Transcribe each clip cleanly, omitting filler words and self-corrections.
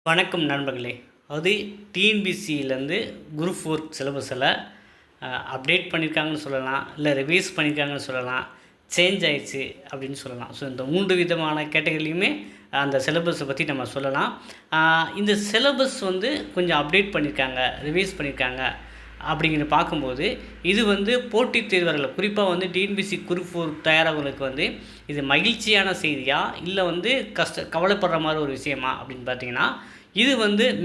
வணக்கம் நண்பர்களே. அது டிஎன்பிசியிலேருந்து குரூப் 4 சிலபஸில் அப்டேட் பண்ணியிருக்காங்கன்னு சொல்லலாம், இல்லை ரிவைஸ் பண்ணியிருக்காங்கன்னு சொல்லலாம், சேஞ்ச் ஆயிடுச்சு அப்படின்னு சொல்லலாம். ஸோ இந்த 3 விதமான கேட்டகரிலையுமே அந்த சிலபஸை பற்றி நம்ம சொல்லலாம். இந்த சிலபஸ் கொஞ்சம் அப்டேட் பண்ணியிருக்காங்க, ரிவைஸ் பண்ணியிருக்காங்க அப்படிங்கிறத பார்க்கும்போது இது போட்டித் தேர்வர்கள் குறிப்பாக டிஎன்பிசி குரூப் 4 தயாராகிறவங்களுக்கு இது மகிழ்ச்சியான செய்தியா இல்லை கவலைப்படுற மாதிரி ஒரு விஷயமா அப்படின்னு பார்த்தீங்கன்னா, இது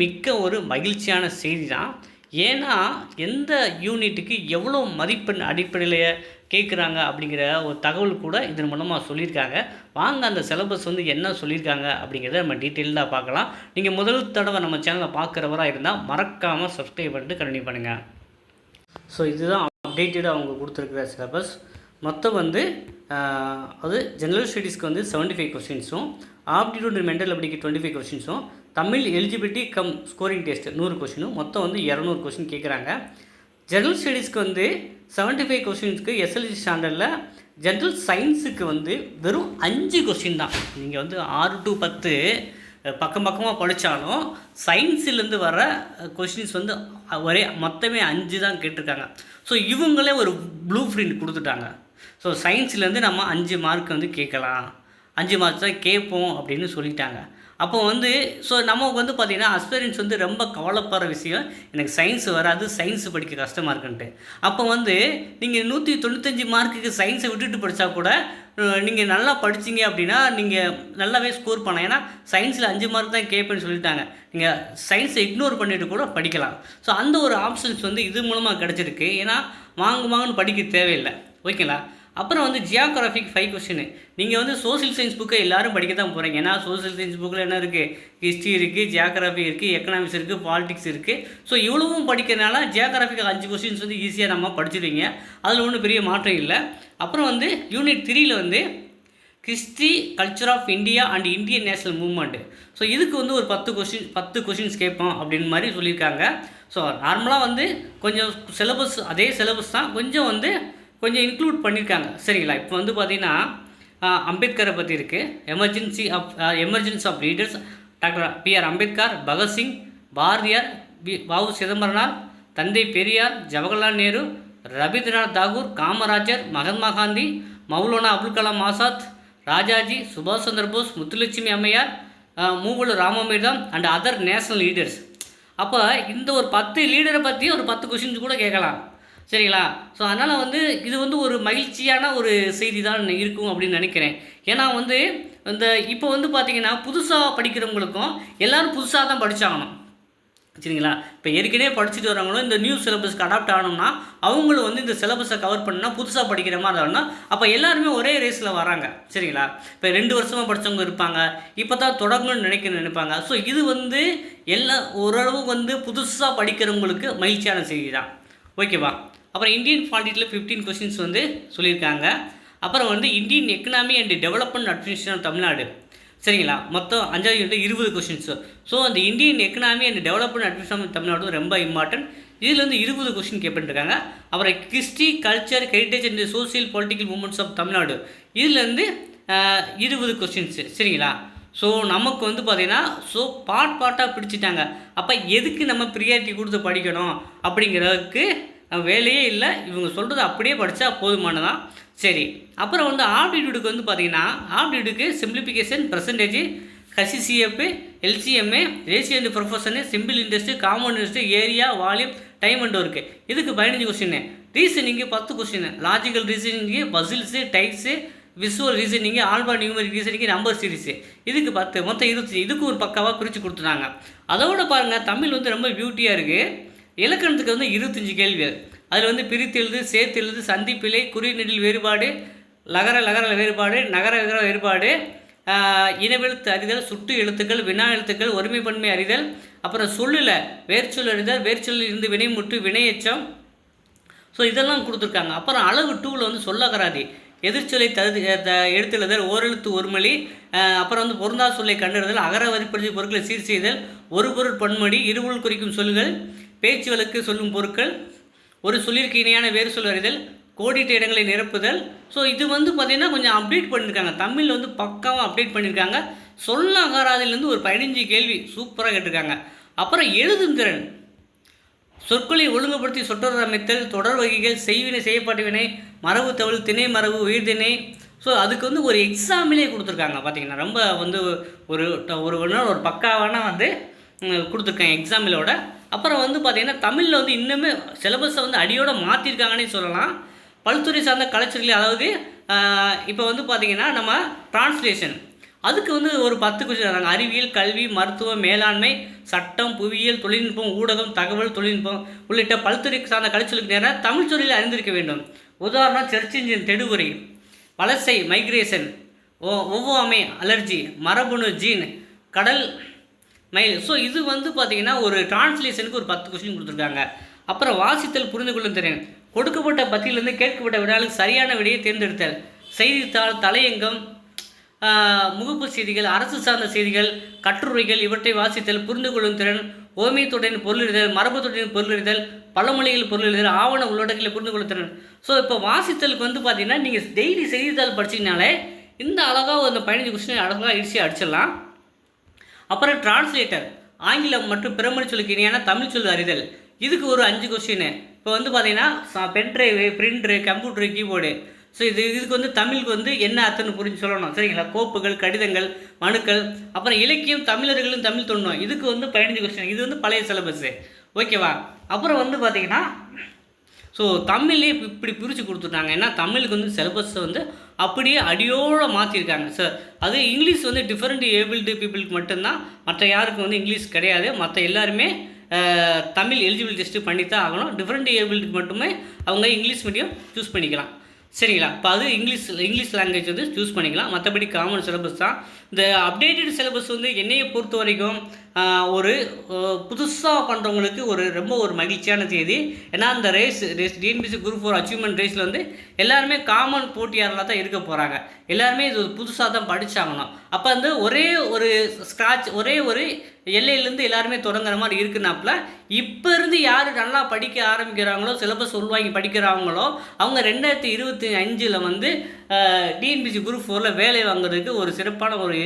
மிக்க ஒரு மகிழ்ச்சியான செய்தி தான். ஏன்னா எந்த யூனிட்டுக்கு எவ்வளோ மதிப்பெண் அடிப்படையில் கேட்குறாங்க அப்படிங்கிற ஒரு தகவல் கூட இதன் மூலமாக சொல்லியிருக்காங்க. வாங்க அந்த சிலபஸ் என்ன சொல்லியிருக்காங்க அப்படிங்கிறத நம்ம டீட்டெயிலாக பார்க்கலாம். நீங்கள் முதல் தடவை நம்ம சேனலை பார்க்குறவராக இருந்தால் மறக்காமல் சப்ஸ்கிரைப் பண்ணிட்டு கண்டினியூ பண்ணுங்கள். ஸோ இதுதான் அப்டேட்டடாக அவங்க கொடுத்துருக்குற சிலபஸ். மொத்தம் அது ஜெனரல் ஸ்டடீஸ்க்கு 75 கொஸ்டின்ஸும், ஆப்டிடியூட் மென்டல் அபிலிட்டிக்கு 25 கொஸ்டின்ஸும், Tamil eligibility cum scoring test 100 கொஸ்டினும், மொத்தம் 200 கொஸ்டின் கேட்குறாங்க. ஜெனரல் ஸ்டடீஸ்க்கு 75 கொஸ்டின்ஸ்க்கு எஸ்எல்சி ஸ்டாண்டர்டில், ஜென்ரல் சயின்ஸுக்கு வெறும் 5 கொஸ்டின் தான். நீங்கள் 6 to 10 பக்கம் பக்கமாக படித்தாலும் சயின்ஸிலேருந்து வர கொஸ்டின்ஸ் ஒரே மொத்தமே 5 தான் கேட்டிருக்காங்க. ஸோ இவங்களே ஒரு ப்ளூ பிரிண்ட் கொடுத்துட்டாங்க. ஸோ சயின்ஸ்லேருந்து நம்ம 5 மார்க் கேட்கலாம், 5 மார்க் தான் கேட்போம் அப்படின்னு சொல்லிட்டாங்க. அப்போ ஸோ நமக்கு பார்த்திங்கன்னா அஸ்பெரன்ஸ் ரொம்ப கவலைப்படுற விஷயம், எனக்கு சயின்ஸ் வராது, சயின்ஸ் படிக்க கஷ்டமாக இருக்குன்ட்டு. அப்போ நீங்கள் 195 மார்க்குக்கு சயின்ஸை விட்டுட்டு படித்தா கூட நீங்கள் நல்லா படிச்சிங்க அப்படின்னா நீங்கள் நல்லாவே ஸ்கோர் பண்ணலாம். ஏன்னா சயின்ஸில் 5 மார்க் தான் கேட்பேன்னு சொல்லிட்டாங்க. நீங்கள் சயின்ஸை இக்னோர் பண்ணிவிட்டு கூட படிக்கலாம். ஸோ அந்த ஒரு ஆப்ஷன்ஸ் இது மூலமாக கிடச்சிருக்கு. ஏன்னா வாங்குன்னு படிக்க தேவையில்லை. ஓகேங்களா? அப்புறம் ஜியோகிராஃபிக் 5 கொஸ்டின். நீங்கள் சோஷியல் சயின்ஸ் புக்கை எல்லோரும் படிக்க தான் போகிறீங்க. ஏன்னா சோஷியல் சயின்ஸ் புக்கில் என்ன இருக்குது, ஹிஸ்ட்ரி இருக்குது, ஜியோகிராஃபி இருக்குது, எக்கனாமிக்ஸ் இருக்குது, பாலிட்டிக்ஸ் இருக்குது. ஸோ இவ்வளவும் படிக்கிறதுனால ஜியோகிராஃபிக்கு 5 கொஸ்டின்ஸ் ஈஸியாக நம்ம படிச்சிடுவீங்க. அதில் ஒன்றும் பெரிய மாற்றம் இல்லை. அப்புறம் யூனிட் 3ல் history, culture of India and Indian national movement. So இதுக்கு ஒரு 10 கொஷின்ஸ் கேட்போம் அப்படின்னு மாதிரி சொல்லியிருக்காங்க. ஸோ நார்மலாக கொஞ்சம் சிலபஸ் அதே சிலபஸ் தான், கொஞ்சம் இன்க்ளூட் பண்ணியிருக்காங்க. சரிங்களா? இப்போ பார்த்திங்கன்னா அம்பேத்கரை பற்றி இருக்குது. Emergency of leaders doctor BR Ambedkar, Bhagat Singh, Bharathiyar, V O. Chidambaranar, தந்தை பெரியார், ஜவஹர்லால் நேரு, ரவீந்திரநாத் தாகூர், காமராஜர், மகாத்மா காந்தி, மௌலானா அபுல் கலாம் ஆசாத், ராஜாஜி, சுபாஷ் சந்திர Bose, Muthulakshmi Ammaiyar, Moovalur Ramamirtham and other national leaders. அப்போ இந்த ஒரு 10 லீடரை பற்றி ஒரு 10 கொஷின்ஸ் கூட கேட்கலாம். சரிங்களா? ஸோ அதனால் இது ஒரு மகிழ்ச்சியான ஒரு செய்தி தான் இருக்கும் அப்படின்னு நினைக்கிறேன். ஏன்னா இந்த இப்போ பார்த்திங்கன்னா புதுசாக படிக்கிறவங்களுக்கும் எல்லோரும் புதுசாக தான் படித்தாகணும். சரிங்களா? இப்போ ஏற்கனவே படிச்சுட்டு வரவங்களும் இந்த நியூ சிலபஸ்க்கு அடாப்ட் ஆகணும்னா அவங்களும் இந்த சிலபஸை கவர் பண்ணால் புதுசாக படிக்கிற மாதிரி இருந்தாங்கன்னா அப்போ எல்லாருமே ஒரே ரேஸில் வராங்க. சரிங்களா? இப்போ 2 வருஷமாக படித்தவங்க இருப்பாங்க, இப்போ தான் தொடங்கணும்னு நினைப்பாங்க. ஸோ இது எல்லா ஓரளவு புதுசாக படிக்கிறவங்களுக்கு மகிழ்ச்சியான செய்தி தான். ஓகேவா? அப்புறம் இந்தியன் பாலிட்டியில் 15 கொஸ்டின்ஸ் சொல்லியிருக்காங்க. அப்புறம் Indian economy and development administration Tamil Nadu. சரிங்களா? மொத்தம் 5வது யூனிட் 20 கொஸ்டின்ஸு. ஸோ அந்த Indian economy and development administration Tamil Nadu ரொம்ப இம்பார்ட்டன்ட். இதில் 20 கொஸ்டின் கேட்டுருக்காங்க. அப்புறம் history, culture, heritage and social political movements of Tamil Nadu. இதில் 20 கொஸ்டின்ஸு. சரிங்களா? ஸோ நமக்கு பார்த்திங்கன்னா பார்ட்டாக பிடிச்சிட்டாங்க. அப்போ எதுக்கு நம்ம ப்ரியாரிட்டி கொடுத்து படிக்கணும் அப்படிங்கிறதுக்கு வேலையே இல்லை. இவங்க சொல்கிறது அப்படியே படித்தா போதுமானதான். சரி, அப்புறம் ஆப்டிடியூடுக்கு பார்த்திங்கன்னா ஆப்டிடியூடுக்கு simplification, percentage, HCF, LCM, ratio and proportion, simple interest, compound interest, area, volume, time and work. இதுக்கு 15 question. Reasoning 10 question. Logical reasoning, puzzles, types, visual reasoning, alphanumeric reasoning, number series. இதுக்கு 10, மொத்தம் 25. இதுக்கு ஒரு பக்காவாக பிரித்து கொடுத்துட்டாங்க. அதோட பாருங்கள், தமிழ் ரொம்ப பியூட்டியாக இருக்குது. இலக்கணத்துக்கு 25 கேள்விகள். அதில் பிரித்தெழுது, சேர்த்தெழுது, சந்திப்பிழை, குறிநெடில் வேறுபாடு, லகர வேறுபாடு, நகர வேறுபாடு, இனவெழுத்து அறிதல், சுட்டு எழுத்துக்கள், வினா எழுத்துக்கள், ஒருமைப்பன்மை அறிதல், அப்புறம் சொல்லில் வேர்ச்சொல் அறிதல், வேர்ச்சொல்லில் இருந்து வினைமுற்று, வினையச்சம். ஸோ இதெல்லாம் கொடுத்துருக்காங்க. அப்புறம் அளவு 2ல் சொல்லகராதி, எதிர்ச்சொல்லை எடுத்தெழுதல், ஓரெழுத்து ஒருமொழி, அப்புறம் பொருந்தா சொல்லை கண்டறிதல், அகர வரிப்படுத்தி பொருட்களை சீர் செய்தல், ஒரு பொருள் பன்மொழி, இருபொருள் குறிக்கும் சொல்லுகள், பேச்சு வழக்கு சொல்லும் பொருட்கள், ஒரு சொல்லிற்கு இணையான வேறு சொல் அறிதல், கோடிட்ட இடங்களை நிரப்புதல். ஸோ இது பார்த்திங்கன்னா கொஞ்சம் அப்டேட் பண்ணியிருக்காங்க. தமிழ் பக்காவாக அப்டேட் பண்ணியிருக்காங்க. சொல்ல அகராதிலேருந்து ஒரு 15 கேள்வி சூப்பராக கேட்டிருக்காங்க. அப்புறம் எழுதும் திறன், சொற்களை ஒழுங்குபடுத்தி சொற்றொடர் அமைத்தல், தொடர் வகைகள், செய்வினை, செய்யப்பட்ட வினை, மரபு தவள், திணை மரபு, உயிர்திணை. ஸோ அதுக்கு வந்து ஒரு எக்ஸாம்பிளே கொடுத்துருக்காங்க. பார்த்தீங்கன்னா ரொம்ப வந்து ஒரு ஒரு பக்காவான வந்து கொடுத்துருக்காங்க எக்ஸாம்பிளோட. அப்புறம் வந்து பார்த்திங்கன்னா தமிழில் வந்து இன்னுமே சிலபஸை வந்து அடியோடு மாற்றிருக்காங்கன்னே சொல்லலாம். பல்துறை சார்ந்த கலைச்சொற்கள், அதாவது இப்போ வந்து பார்த்திங்கன்னா நம்ம டிரான்ஸ்லேஷன் அதுக்கு வந்து ஒரு 10 கொஸ்டின் தராங்க. அறிவியல், கல்வி, மருத்துவம், மேலாண்மை, சட்டம், புவியியல், தொழில்நுட்பம், ஊடகம், தகவல் தொழில்நுட்பம் உள்ளிட்ட பல்துறை சார்ந்த கலைச்சொல்லுக்கு நேராக தமிழ் சொல்லில் அறிந்திருக்க வேண்டும். உதாரணம் சர்ச் இன்ஜின், தெடுவுரை, வலசை, மைக்ரேஷன், ஒவ்வாமை, அலர்ஜி, மரபணு, ஜீன், கடல் மைல். ஸோ இது வந்து பார்த்திங்கன்னா ஒரு டிரான்ஸ்லேஷனுக்கு ஒரு 10 கொஸ்டின் கொடுத்துருக்காங்க. அப்புறம் வாசித்தல், புரிந்து கொள்ளும் திறன், கொடுக்கப்பட்ட பத்தியிலிருந்து கேட்கப்பட்ட வினாளுக்கு சரியான விடையை தேர்ந்தெடுத்தல், செய்தித்தாள், தலையங்கம், முகப்பு செய்திகள், அரசு சார்ந்த செய்திகள், கட்டுரைகள் இவற்றை வாசித்தல், புரிந்து கொள்ளும் திறன், ஓமியத்துடன் பொருளெழுதல், மரபுத்துடன் பொருளெழுதல், பழமொழிகள் பொருளெழுதல், ஆவண உள்ளடக்கில் புரிந்து கொள்ளும் திறன். ஸோ இப்போ வாசித்தலுக்கு வந்து பார்த்திங்கன்னா நீங்கள் டெய்லி செய்தித்தாள் படிச்சிங்கனாலே இந்த அழகாக அந்த 15 கொஸ்டின் அழகாக ஈஸியாக அடிச்சிடலாம். அப்புறம் டிரான்ஸ்லேட்டர், ஆங்கிலம் மற்றும் பிறமொழி சொல்லுக்கு இணையான தமிழ் சொல் அறிதல், இதுக்கு ஒரு 5 கொஸ்டின். இப்போ வந்து பார்த்திங்கன்னா pendrive, printer, computer, keyboard. So இதுக்கு வந்து தமிழுக்கு வந்து என்ன அர்த்தம்னு புரிஞ்சு சொல்லணும், சரிங்களா? கோப்புகள், கடிதங்கள், மனுக்கள். அப்புறம் இலக்கியம், தமிழர்களும் தமிழ் தொண்ணணும், இதுக்கு வந்து 15 கொஸ்டின். இது வந்து பழைய சிலபஸ்ஸு, ஓகேவா? அப்புறம் வந்து பார்த்திங்கன்னா ஸோ தமிழ்லேயே இப்படி பிரித்து கொடுத்துட்டாங்க. ஏன்னா தமிழுக்கு வந்து சிலபஸை வந்து அப்படியே அடியோடு மாற்றிருக்காங்க சார். அது இங்கிலீஷ் வந்து டிஃப்ரெண்ட் ஏபிள்டு பீப்புளுக்கு மட்டும்தான், மற்ற யாருக்கும் வந்து இங்கிலீஷ் கிடையாது. மற்ற எல்லாருமே தமிழ் எலிஜிபிள் டெஸ்ட்டு பண்ணி தான் ஆகணும். டிஃப்ரெண்ட் ஏபிள்டுக்கு மட்டுமே அவங்க இங்கிலீஷ் மீடியம் சூஸ் பண்ணிக்கலாம், சரிங்களா? இப்போ அது இங்கிலீஷ் லாங்குவேஜ் வந்து சூஸ் பண்ணிக்கலாம். மற்றபடி காமன் சிலபஸ் தான். இந்த அப்டேட்டட் சிலபஸ் வந்து என்னையை பொறுத்த வரைக்கும் ஒரு புதுசாக பண்ணுறவங்களுக்கு ரொம்ப ஒரு மகிழ்ச்சியான செய்தி. ஏன்னா இந்த ரேஸ் டிஎன்பிசி குரூப் 4 அச்சீவ்மெண்ட் ரேஸில் வந்து எல்லாருமே காமன் போட்டியாளராக தான் இருக்க போகிறாங்க. எல்லாருமே இது புதுசாக தான் படித்தாகணும். அப்போ வந்து ஒரே ஒரு ஸ்க்ராட்ச், ஒரே ஒரு எல்லையிலேருந்து எல்லாருமே தொடங்குற மாதிரி இருக்குனாப்புல. இப்போ இருந்து யார் நல்லா படிக்க ஆரம்பிக்கிறாங்களோ, சிலபஸ் உள்வாங்கி படிக்கிறாங்களோ, அவங்க 2025 வந்து டிஎன்பிசி குரூப் 4 வேலை வாங்குறதுக்கு ஒரு சிறப்பான ஒரு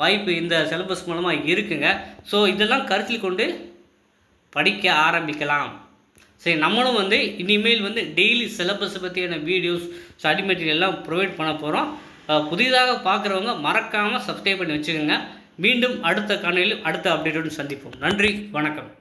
வாய்ப்பு இந்த சிலபஸ் மூலமாக இருக்குங்க. ஸோ இதெல்லாம் கருத்தில் கொண்டு படிக்க ஆரம்பிக்கலாம். சரி, நம்மளும் வந்து இனிமேல் வந்து டெய்லி சிலபஸை பற்றியான வீடியோஸ், ஸ்டடி மெட்டீரியல் எல்லாம் ப்ரொவைட் பண்ண போகிறோம். புதிதாக பார்க்குறவங்க மறக்காமல் சப்ஸ்கிரைப் பண்ணி வச்சுக்கோங்க. மீண்டும் அடுத்த காணொலியில் அடுத்த அப்டேட்டோடு சந்திப்போம். நன்றி, வணக்கம்.